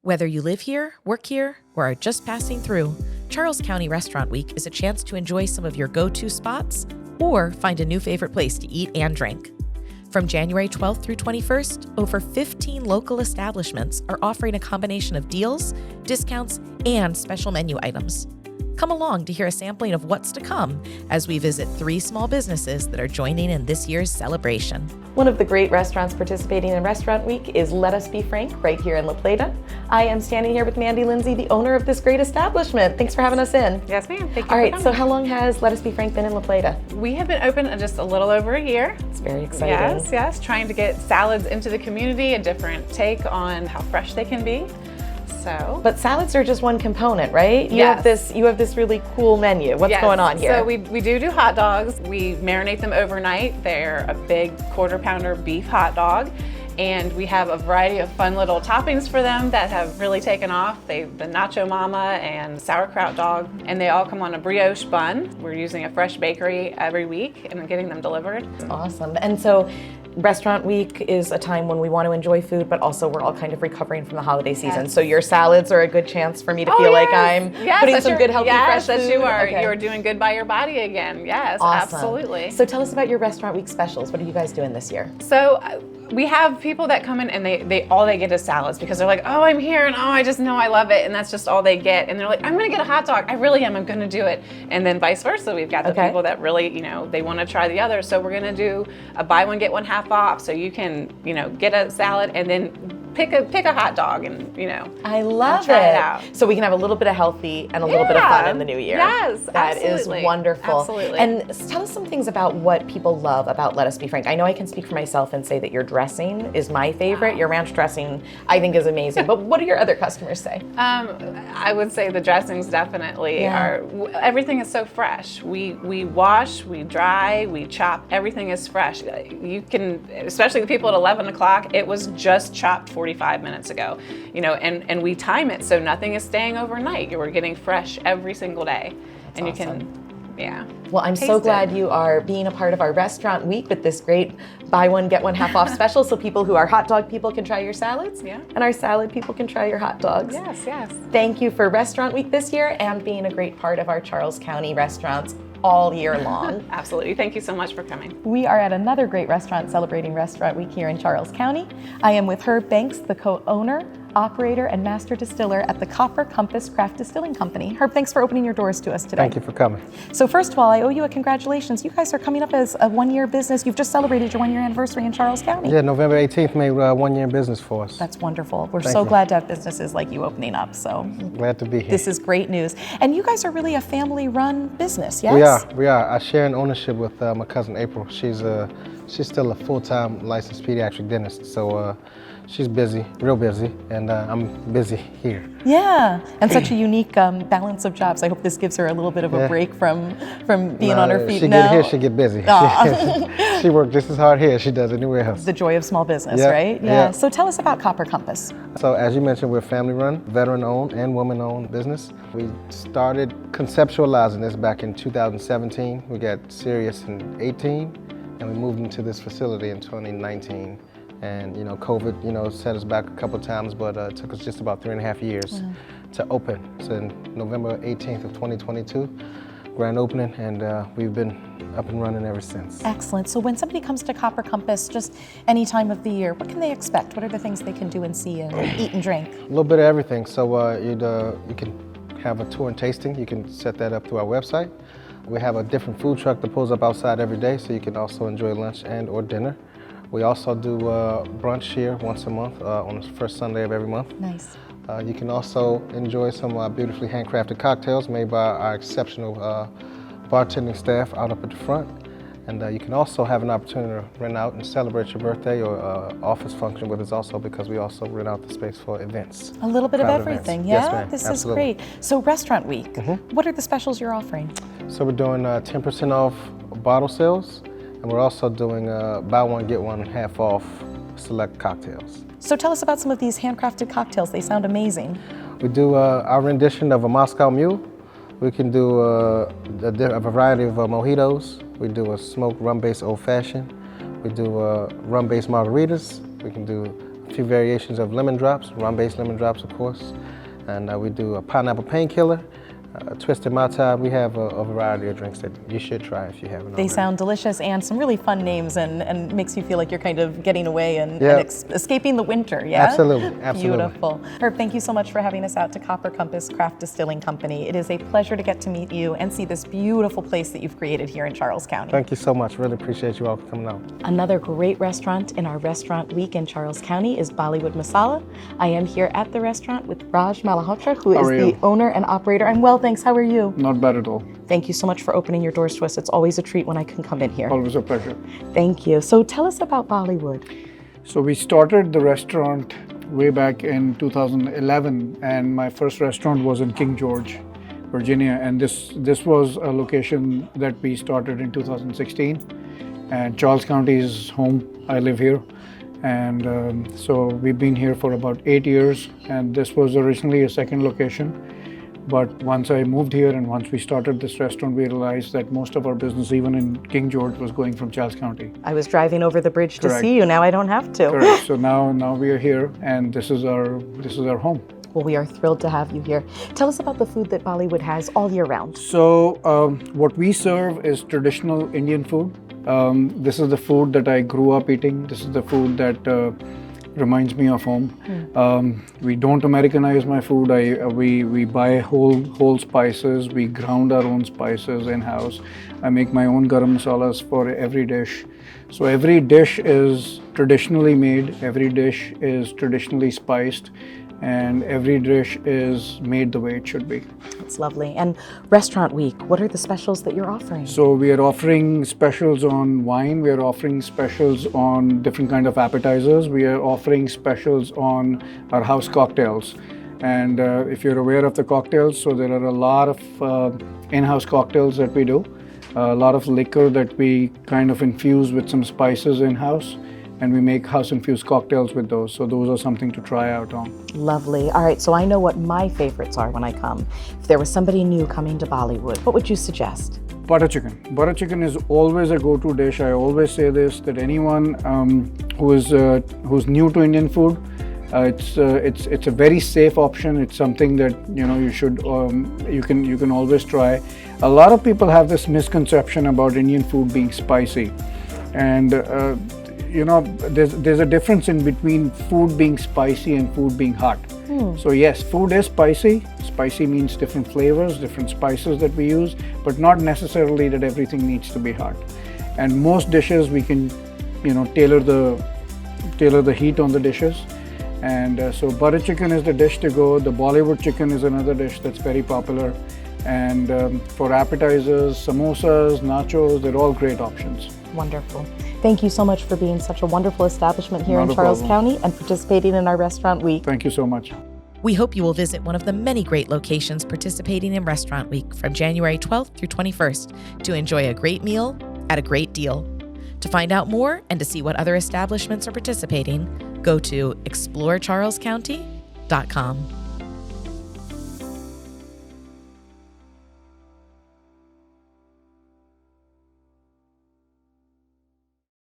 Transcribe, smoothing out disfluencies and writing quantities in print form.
Whether you live here, work here, or are just passing through, Charles County Restaurant Week is a chance to enjoy some of your go-to spots or find a new favorite place to eat and drink. From January 12th through 21st, over 15 local establishments are offering a combination of deals, discounts, and special menu items. Come along to hear a sampling of what's to come as we visit 3 small businesses that are joining in this year's celebration. One of the great restaurants participating in Restaurant Week is Let Us Be Frank right here in La Plata. I am standing here with Mandy Lindsay, the owner of this great establishment. Thanks for having us in. Yes, ma'am. Thank you. All right, so how long has Let Us Be Frank been in La Plata? We have been open just a little over a year. It's very exciting. Yes, trying to get salads into the community, a different take on how fresh they can be. But salads are just one component, right? You Yes. have this really cool menu. What's going on here? So we do hot dogs. We marinate them overnight. They're a big quarter-pounder beef hot dog. And we have a variety of fun little toppings for them that have really taken off. The Nacho Mama and sauerkraut dog, and they all come on a brioche bun. We're using a fresh bakery every week and getting them delivered. Awesome. And so Restaurant Week is a time when we want to enjoy food, but also we're all kind of recovering from the holiday season. Yes. So your salads are a good chance for me to feel like I'm putting some good, healthy, fresh food. Yes, that you are. Okay. You're doing good by your body again. Yes, Awesome. absolutely. So tell us about your Restaurant Week specials. What are you guys doing this year? So we have people that come in and they all they get is salads because they're like, oh, I'm here and oh, I just know I love it, and that's just all they get. And they're like, I'm gonna get a hot dog. I really am. I'm gonna do it. And then vice versa. We've got the people that really, they want to try the other. So we're gonna do a buy one get one half off. So you can, get a salad and then pick a hot dog and I love try it. it out. So we can have a little bit of healthy and a little bit of fun in the new year. Yes, that absolutely. is wonderful. Absolutely. And tell us some things about what people love about Let Us Be Frank. I know I can speak for myself and say that your dressing is my favorite. Wow. Your ranch dressing I think is amazing. But what do your other customers say? I would say the dressings definitely are. Everything is so fresh. We wash, we dry, we chop. Everything is fresh. You can, especially the people at 11 o'clock. It was just chopped 45 minutes ago. And we time it so nothing is staying overnight. We're getting fresh every single day. That's and awesome. You can, Well, I'm so glad you are being a part of our Restaurant Week with this great buy one, get one half off special, so people who are hot dog people can try your salads, and our salad people can try your hot dogs. Yes. Thank you for Restaurant Week this year and being a great part of our Charles County restaurants all year long. Absolutely. Thank you so much for coming. We are at another great restaurant celebrating Restaurant Week here in Charles County. I am with Herb Banks, the co-owner, operator, and master distiller at the Copper Compass Craft Distilling Company. Herb, thanks for opening your doors to us today. Thank you for coming. So first of all, I owe you a congratulations. You guys are coming up as a one-year business. You've just celebrated your one-year anniversary in Charles County. Yeah, November 18th made 1 year in business for us. That's wonderful. We're Thank so you. glad to have businesses like you opening up. So Glad to be here. this is great news. And you guys are really a family-run business, yes? We are. I share an ownership with my cousin April. She's still a full-time licensed pediatric dentist. So she's busy, real busy, and I'm busy here. Yeah, and such a unique balance of jobs. I hope this gives her a little bit of a break from being on her feet she now. Get here, she get busy. She works just as hard here as she does anywhere else. The joy of small business, Yeah, right? yeah. So tell us about Copper Compass. So as you mentioned, we're family-run, veteran-owned, and woman-owned business. We started conceptualizing this back in 2017. We got serious in 18, and we moved into this facility in 2019. And COVID, set us back a couple of times, but it took us just about 3.5 years to open. So in November 18th of 2022, grand opening, and we've been up and running ever since. Excellent. So when somebody comes to Copper Compass, just any time of the year, what can they expect? What are the things they can do and see and eat and drink? A little bit of everything. So you can have a tour and tasting. You can set that up through our website. We have a different food truck that pulls up outside every day, so you can also enjoy lunch and or dinner. We also do brunch here once a month on the first Sunday of every month. Nice. You can also enjoy some beautifully handcrafted cocktails made by our exceptional bartending staff out up at the front. And you can also have an opportunity to rent out and celebrate your birthday or office function with us also, because we also rent out the space for events. A little bit of Private everything, events. yeah? Yes, ma'am. This Absolutely. is great. So Restaurant Week, what are the specials you're offering? So we're doing 10% off bottle sales, and we're also doing buy one, get one half off select cocktails. So tell us about some of these handcrafted cocktails. They sound amazing. We do our rendition of a Moscow Mule. We can do a variety of mojitos. We do a smoked rum-based old fashioned. We do rum-based margaritas. We can do a few variations of lemon drops, rum-based lemon drops, of course. And we do a pineapple painkiller, twisted Mai Tai. We have a variety of drinks that you should try if you haven't They already. sound delicious and some really fun names and makes you feel like you're kind of getting away and escaping the winter, yeah? Absolutely, absolutely. Beautiful. Herb, thank you so much for having us out to Copper Compass Craft Distilling Company. It is a pleasure to get to meet you and see this beautiful place that you've created here in Charles County. Thank you so much. Really appreciate you all coming out. Another great restaurant in our restaurant week in Charles County is Bollywood Masala. I am here at the restaurant with Raj Malhotra, who is the owner and operator. I'm well, thanks. How are you? Not bad at all. Thank you so much for opening your doors to us. It's always a treat when I can come in here. Always a pleasure. Thank you. So tell us about Bollywood. So we started the restaurant way back in 2011, and my first restaurant was in King George, Virginia, and this was a location that we started in 2016. And Charles County is home. I live here, and so we've been here for about 8 years. And this was originally a second location. But once I moved here and once we started this restaurant, we realized that most of our business, even in King George, was going from Charles County. I was driving over the bridge to Correct. see you. Now I don't have to. Correct. So now we are here, and this is our home. Well, we are thrilled to have you here. Tell us about the food that Bollywood has all year round. So what we serve is traditional Indian food. This is the food that I grew up eating. This is the food that reminds me of home. We don't Americanize my food. We buy whole spices. We ground our own spices in-house. I make my own garam masalas for every dish. So every dish is traditionally made. Every dish is traditionally spiced. And every dish is made the way it should be. It's lovely. And Restaurant Week, what are the specials that you're offering? So we are offering specials on wine. We are offering specials on different kind of appetizers. We are offering specials on our house cocktails. And if you're aware of the cocktails, so there are a lot of in-house cocktails that we do. A lot of liquor that we kind of infuse with some spices in-house. And we make house-infused cocktails with those. So those are something to try out on. Lovely. All right, so I know what my favorites are when I come. If there was somebody new coming to Bollywood, what would you suggest? Butter chicken. Butter chicken is always a go-to dish. I always say this, that anyone who's new to Indian food, it's a very safe option. It's something that you should you can always try. A lot of people have this misconception about Indian food being spicy, and there's a difference in between food being spicy and food being hot. So yes, food is spicy. Spicy means different flavors, different spices that we use, but not necessarily that everything needs to be hot. And most dishes we can, tailor the heat on the dishes. And so butter chicken is the dish to go. The Bollywood chicken is another dish that's very popular. And for appetizers, samosas, nachos, they're all great options. Wonderful. Thank you so much for being such a wonderful establishment here in Charles County and participating in our Restaurant Week. Thank you so much. We hope you will visit one of the many great locations participating in Restaurant Week from January 12th through 21st to enjoy a great meal at a great deal. To find out more and to see what other establishments are participating, go to explorecharlescounty.com.